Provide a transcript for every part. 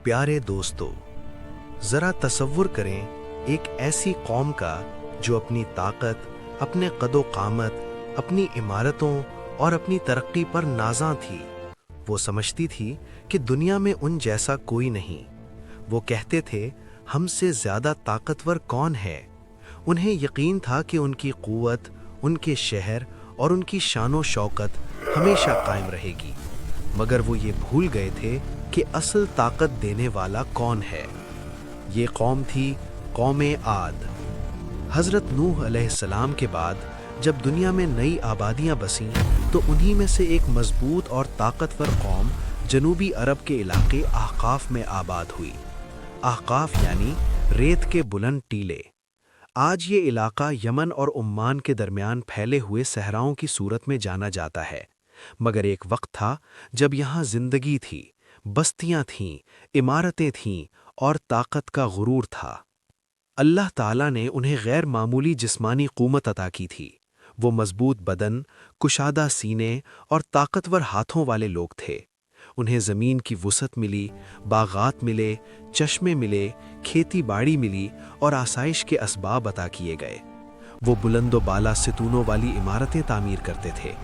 प्यारे दोस्तों, ज़रा तसव्वुर करें एक ऐसी कौम का जो अपनी ताकत, अपने कदो कामत, अपनी इमारतों और अपनी तरक्की पर नाज़ां थी। वो समझती थी कि दुनिया में उन जैसा कोई नहीं। वो कहते थे, हमसे ज़्यादा ताकतवर कौन है। उन्हें यकीन था कि उनकी क़ुव्वत, उनके शहर और उनकी शानो शौकत हमेशा कायम रहेगी, मगर वो ये भूल गए थे कि असल ताकत देने वाला कौन है। ये कौम थी कौमे आद। हज़रत नूह अलैहिस्सलाम के बाद जब दुनिया में नई आबादियां बसीं तो उन्हीं में से एक मजबूत और ताकतवर कौम जनूबी अरब के इलाके ahqaf में आबाद हुई। ahqaf यानी रेत के बुलंद टीले। आज ये इलाका यमन और उम्मान के दरमियान फैले हुए सहराओं की सूरत में जाना जाता है, मगर एक वक्त था जब यहाँ जिंदगी थी, बस्तियां थीं, इमारतें थीं और ताकत का गुरूर था। अल्लाह ताला ने उन्हें गैर मामूली जिस्मानी क़ुव्वत अता की थी। वो मजबूत बदन, कुशादा सीने और ताकतवर हाथों वाले लोग थे। उन्हें ज़मीन की वुसअत मिली, बागात मिले, चश्मे मिले, खेती बाड़ी मिली और आसाइश के असबाब अता किए गए। वो बुलंदो बाला सितूनों वाली इमारतें तामीर करते थे।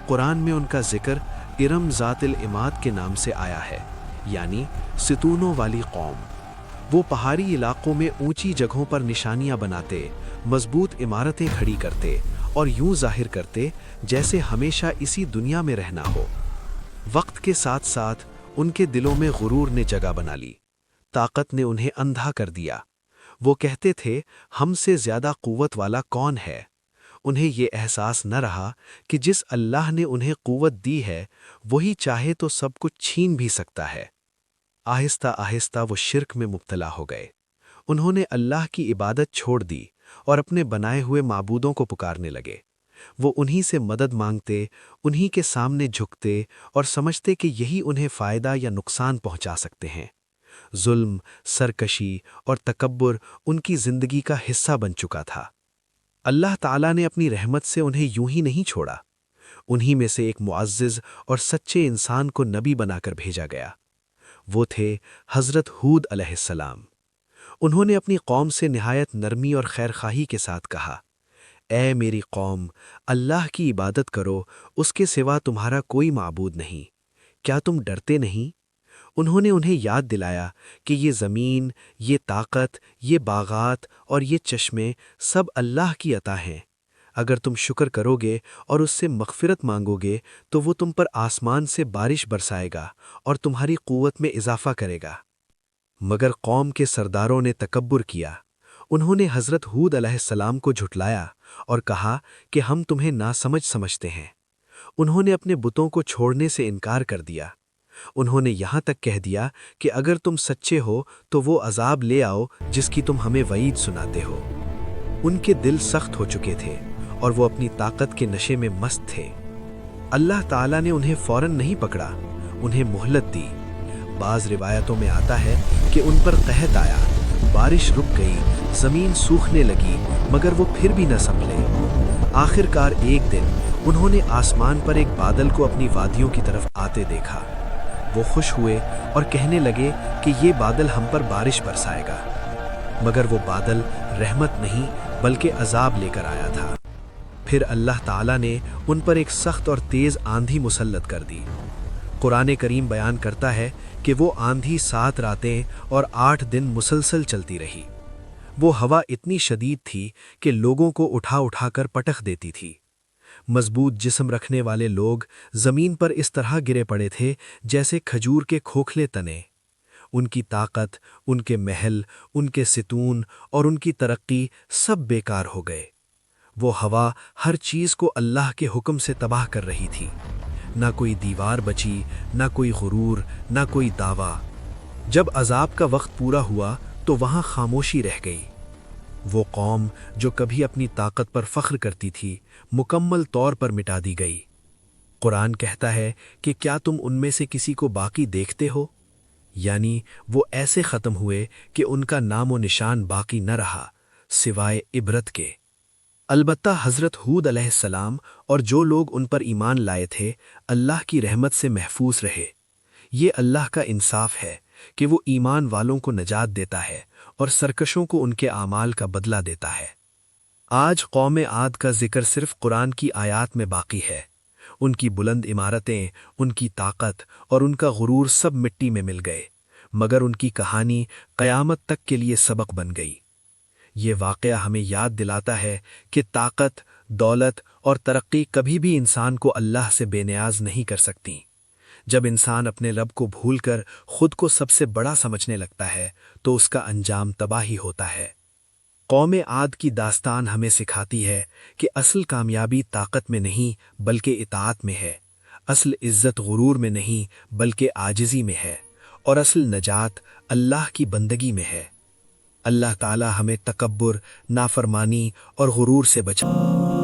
कुरान में उनका जिक्र इरम ज़ातिल इमाद के नाम से आया है, यानी सितूनों वाली कौम। वो पहाड़ी इलाकों में ऊंची जगहों पर निशानियां बनाते, मजबूत इमारतें खड़ी करते और यूं जाहिर करते जैसे हमेशा इसी दुनिया में रहना हो। वक्त के साथ साथ उनके दिलों में गुरूर ने जगह बना ली। ताकत ने उन्हें अंधा कर दिया। वो कहते थे, हमसे ज़्यादा क़ुव्वत वाला कौन है। उन्हें ये एहसास न रहा कि जिस अल्लाह ने उन्हें क़ुव्वत दी है वही चाहे तो सब कुछ छीन भी सकता है। आहिस्ता आहिस्ता वो शिर्क में मुब्तला हो गए। उन्होंने अल्लाह की इबादत छोड़ दी और अपने बनाए हुए माबूदों को पुकारने लगे। वो उन्हीं से मदद मांगते, उन्हीं के सामने झुकते और समझते कि यही उन्हें फ़ायदा या नुकसान पहुंचा सकते हैं। जुल्म, सरकशी और तकब्बुर उनकी ज़िंदगी का हिस्सा बन चुका था। अल्लाह ताला ने अपनी रहमत से उन्हें यूं ही नहीं छोड़ा। उन्हीं में से एक मुअज़्ज़िज़ और सच्चे इंसान को नबी बनाकर भेजा गया। वो थे हज़रत हूद अलैहिस्सलाम। उन्होंने अपनी कौम से निहायत नरमी और खैरखाही के साथ कहा, ऐ मेरी कौम, अल्लाह की इबादत करो, उसके सिवा तुम्हारा कोई माबूद नहीं। क्या तुम डरते नहीं? उन्होंने उन्हें याद दिलाया कि ये ज़मीन, ये ताकत, ये बागात और ये चश्मे सब अल्लाह की अता हैं। अगर तुम शुक्र करोगे और उससे मग़फ़िरत मांगोगे तो वो तुम पर आसमान से बारिश बरसाएगा और तुम्हारी क़ुव्वत में इजाफ़ा करेगा। मगर कौम के सरदारों ने तकब्बुर किया। उन्होंने हज़रत हूद अलैहिस्सलाम को झुठलाया और कहा कि हम तुम्हें नासमझ समझते हैं। उन्होंने अपने बुतों को छोड़ने से इनकार कर दिया। उन्होंने यहाँ तक कह दिया कि अगर तुम सच्चे हो तो वो अजाब ले आओ जिसकी तुम हमें वईद सुनाते हो। उनके दिल सख्त हो चुके थे और वो अपनी ताकत के नशे में मस्त थे। अल्लाह ताला ने उन्हें फ़ौरन नहीं पकड़ा, उन्हें मोहलत दी। बाज़ रिवायतों में आता है कि उन पर कहत आया, बारिश रुक गई, ज़मीन सूखने लगी, मगर वो फिर भी न संभले। आखिरकार एक दिन उन्होंने आसमान पर एक बादल को अपनी वादियों की तरफ आते देखा। वो खुश हुए और कहने लगे कि ये बादल हम पर बारिश बरसाएगा, मगर वो बादल रहमत नहीं बल्कि अजाब लेकर आया था। फिर अल्लाह ताला ने उन पर एक सख्त और तेज़ आंधी मुसल्लत कर दी। कुरान करीम बयान करता है कि वो आंधी 7 रातें और 8 दिन मुसलसल चलती रही। वो हवा इतनी शदीद थी कि लोगों को उठा उठाकर पटक देती थी। मजबूत जिस्म रखने वाले लोग ज़मीन पर इस तरह गिरे पड़े थे जैसे खजूर के खोखले तने। उनकी ताकत, उनके महल, उनके सितून और उनकी तरक्की सब बेकार हो गए। वो हवा हर चीज़ को अल्लाह के हुक्म से तबाह कर रही थी। ना कोई दीवार बची, ना कोई गुरूर, ना कोई दावा। जब अजाब का वक्त पूरा हुआ तो वहाँ खामोशी रह गई। वो कौम जो कभी अपनी ताकत पर फ़ख्र करती थी, मुकम्मल तौर पर मिटा दी गई। कुरान कहता है कि क्या तुम उनमें से किसी को बाकी देखते हो? यानी वो ऐसे ख़त्म हुए कि उनका नामो निशान बाकी न रहा सिवाय इबरत के। अलबत्ता हज़रत हूद अलैहिस्सलाम और जो लोग उन पर ईमान लाए थे, अल्लाह की रहमत से महफूज रहे। ये अल्लाह का इंसाफ है کہ وہ ایمان والوں کو نجات دیتا ہے اور سرکشوں کو ان کے اعمال کا بدلہ دیتا ہے۔ آج قوم عاد کا ذکر صرف قرآن کی آیات میں باقی ہے۔ ان کی بلند عمارتیں، ان کی طاقت اور ان کا غرور سب مٹی میں مل گئے، مگر ان کی کہانی قیامت تک کے لیے سبق بن گئی۔ یہ واقعہ ہمیں یاد دلاتا ہے کہ طاقت، دولت اور ترقی کبھی بھی انسان کو اللہ سے بے نیاز نہیں کر سکتی۔ جب انسان اپنے رب کو بھول کر خود کو سب سے بڑا سمجھنے لگتا ہے تو اس کا انجام تباہی ہوتا ہے۔ قوم عاد کی داستان ہمیں سکھاتی ہے کہ اصل کامیابی طاقت میں نہیں بلکہ اطاعت میں ہے، اصل عزت غرور میں نہیں بلکہ عاجزی میں ہے، اور اصل نجات اللہ کی بندگی میں ہے۔ اللہ تعالی ہمیں تکبر، نافرمانی اور غرور سے بچائے۔